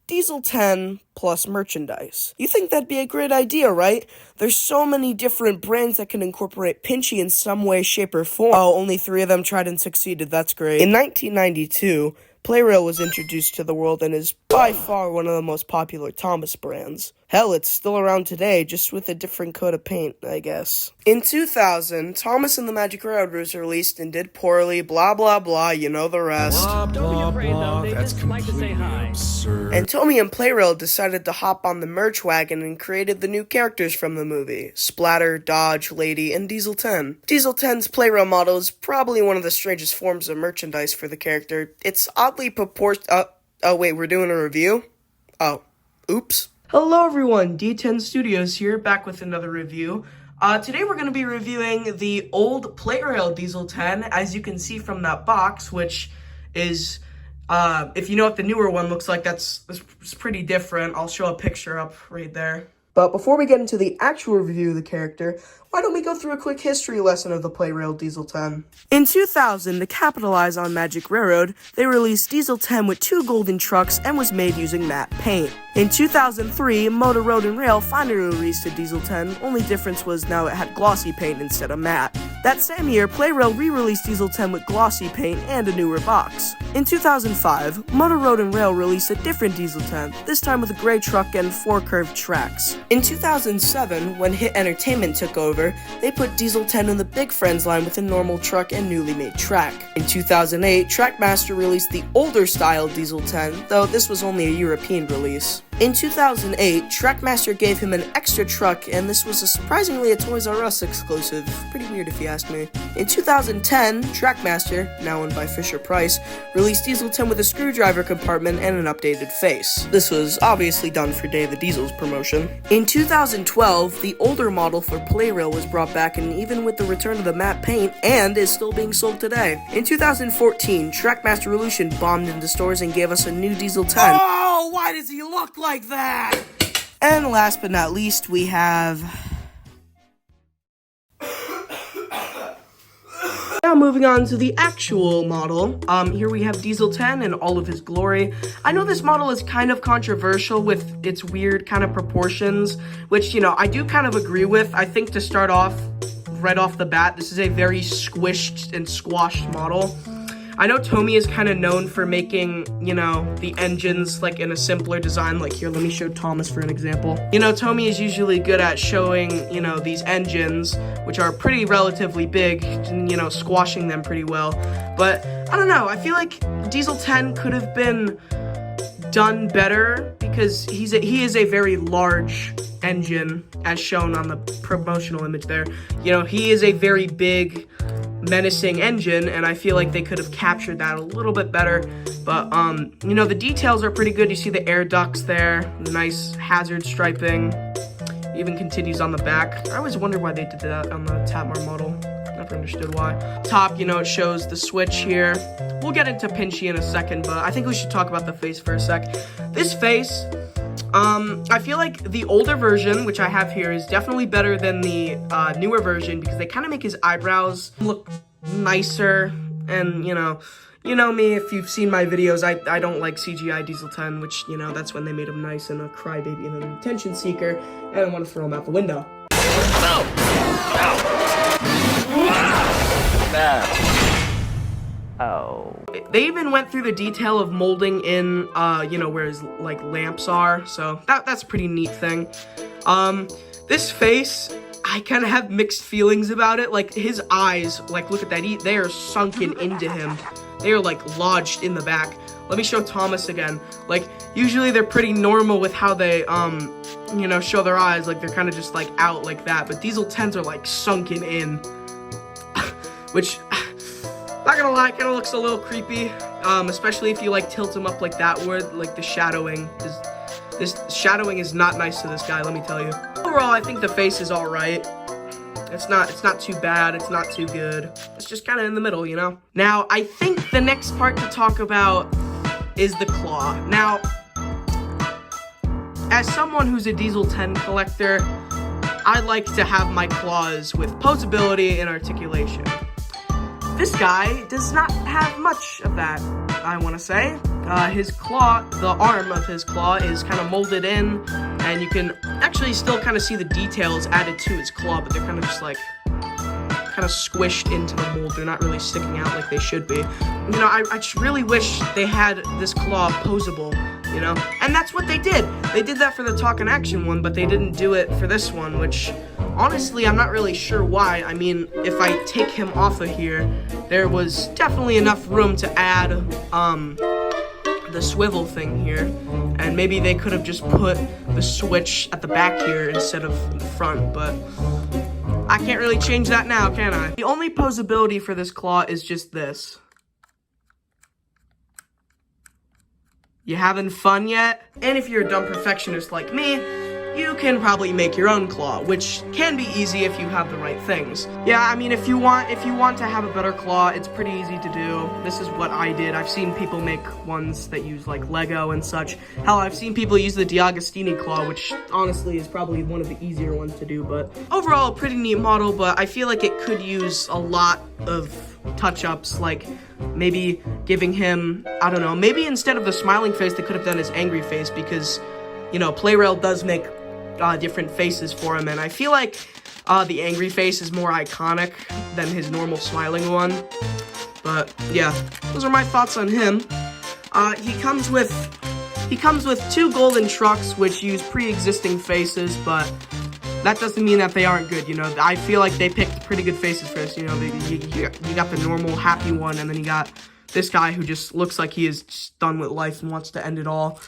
Diesel 10 plus merchandise. You think that'd be a great idea, right? There's so many different brands that can incorporate Pinchy in some way, shape, or form. Oh, only 3 of them tried and succeeded, that's great. In 1992, PLARAIL was introduced to the world and is by far one of the most popular Thomas brands. Hell, it's still around today, just with a different coat of paint, I guess. In 2000, Thomas and the Magic Railroad was released and did poorly, blah blah blah, you know the rest. Don't be afraid though, they just like to say hi. Absurd. And Tommy and PLARAIL decided to hop on the merch wagon and created the new characters from the movie: Splatter, Dodge, Lady, and Diesel 10. Diesel 10's PLARAIL model is probably one of the strangest forms of merchandise for the character. It's oddly proportioned. Oh wait, we're doing a review? Oh, oops. Hello everyone, D10 Studios here, back with another review. Today we're going to be reviewing the old PLARAIL Diesel 10, as you can see from that box, which is, if you know what the newer one looks like, that's pretty different. I'll show a picture up right there. But before we get into the actual review of the character, why don't we go through a quick history lesson of the PLARAIL Diesel 10. In 2000, to capitalize on Magic Railroad, they released Diesel 10 with 2 golden trucks and was made using matte paint. In 2003, Motor Road and Rail finally released a Diesel 10, only difference was now it had glossy paint instead of matte. That same year, PLARAIL re-released Diesel 10 with glossy paint and a newer box. In 2005, Motor Road and Rail released a different Diesel 10, this time with a gray truck and 4 curved tracks. In 2007, when Hit Entertainment took over, they put Diesel 10 in the Big Friends line with a normal truck and newly made track. In 2008, Trackmaster released the older style Diesel 10, though this was only a European release. In 2008, Trackmaster gave him an extra truck, and this was surprisingly a Toys R Us exclusive. Pretty weird if you ask me. In 2010, Trackmaster, now owned by Fisher-Price, released Diesel 10 with a screwdriver compartment and an updated face. This was obviously done for Day of the Diesels promotion. In 2012, the older model for PLARAIL was brought back, and even with the return of the matte paint, and is still being sold today. In 2014, Trackmaster Revolution bombed into stores and gave us a new Diesel 10. Oh, why does he look like that? And last but not least, we have... Now moving on to the actual model, here we have Diesel 10 in all of his glory. I know this model is kind of controversial with its weird kind of proportions, which, you know, I do kind of agree with. I think to start off, right off the bat, this is a very squished and squashed model. I know Tommy is kind of known for making, you know, the engines, like, in a simpler design. Like, here, let me show Thomas for an example. You know, Tommy is usually good at showing, you know, these engines, which are pretty relatively big, and, you know, squashing them pretty well. But, I don't know, I feel like Diesel 10 could have been done better, because he is a very large engine, as shown on the promotional image there. You know, he is a very big, menacing engine, and I feel like they could have captured that a little bit better. But you know, the details are pretty good. You see the air ducts there, the nice hazard striping, even continues on the back. I always wonder why they did that on the Tapmar model. Never understood why. Top, you know, it shows the switch here. We'll get into Pinchy in a second, but I think we should talk about the face for a sec. This face, I feel like the older version, which I have here, is definitely better than the newer version, because they kind of make his eyebrows look nicer. And, you know me, if you've seen my videos, I don't like CGI Diesel 10, which, you know, that's when they made him nice and a crybaby and an attention seeker, and I want to throw him out the window. Oh. They even went through the detail of molding in, you know, where his, like, lamps are, so that's a pretty neat thing. This face, I kind of have mixed feelings about it. Like, his eyes, like, look at that, they are sunken into him. They are, like, lodged in the back. Let me show Thomas again. Like, usually they're pretty normal with how they, you know, show their eyes. Like, they're kind of just, like, out like that, but Diesel 10s are, like, sunken in, which... Not gonna lie, kind of looks a little creepy, especially if you, like, tilt him up like that, where, like, the shadowing is, this shadowing is not nice to this guy, let me tell you. Overall, I think the face is alright. It's not too bad, it's not too good. It's just kind of in the middle, you know? Now, I think the next part to talk about is the claw. Now, as someone who's a Diesel 10 collector, I like to have my claws with posability and articulation. This guy does not have much of that. I want to say. His claw, the arm of his claw is kind of molded in, and you can actually still kind of see the details added to his claw, but they're kind of just like, kind of squished into the mold. They're not really sticking out like they should be. You know, I just really wish they had this claw posable, you know? And that's what they did. They did that for the Talk and Action one, but they didn't do it for this one, which, honestly, I'm not really sure why. I mean, if I take him off of here, there was definitely enough room to add, the swivel thing here, and maybe they could have just put the switch at the back here instead of the front, but I can't really change that now, can I? The only posability for this claw is just this. You having fun yet? And if you're a dumb perfectionist like me, you can probably make your own claw, which can be easy if you have the right things. Yeah, I mean, if you want to have a better claw, it's pretty easy to do. This is what I did. I've seen people make ones that use like Lego and such. Hell, I've seen people use the D'Agostini claw, which honestly is probably one of the easier ones to do, but overall a pretty neat model, but I feel like it could use a lot of touch-ups, like maybe giving him, I don't know, maybe instead of the smiling face, they could have done his angry face, because, you know, PLARAIL does make different faces for him, and I feel like the angry face is more iconic than his normal smiling one. But yeah, those are my thoughts on him. He comes with 2 golden trucks which use pre-existing faces, but that doesn't mean that they aren't good. You know, I feel like they picked pretty good faces for this. You know, you got the normal happy one, and then you got this guy who just looks like he is just done with life and wants to end it all.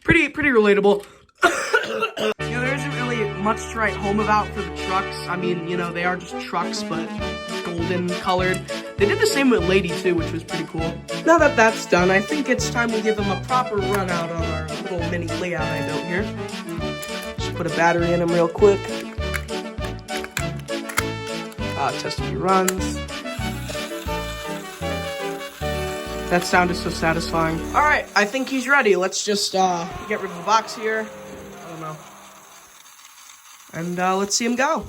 Pretty relatable. You know, there isn't really much to write home about for the trucks. I mean, you know, they are just trucks, but golden colored. They did the same with Lady too, which was pretty cool. Now that that's done, I think it's time we give him a proper run out on our little mini layout I built here. Just put a battery in him real quick. Test if he runs. That sound is so satisfying. Alright, I think he's ready. Let's just get rid of the box here. I don't know. And let's see him go.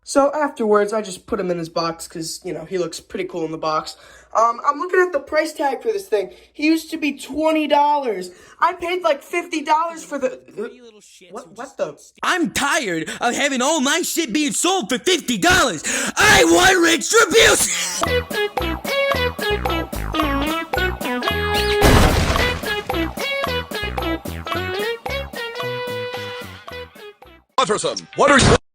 So afterwards, I just put him in his box because, you know, he looks pretty cool in the box. I'm looking at the price tag for this thing. He used to be $20. I paid like $50 for the... What the... I'm tired of having all my shit being sold for $50. I want retribution! What are you...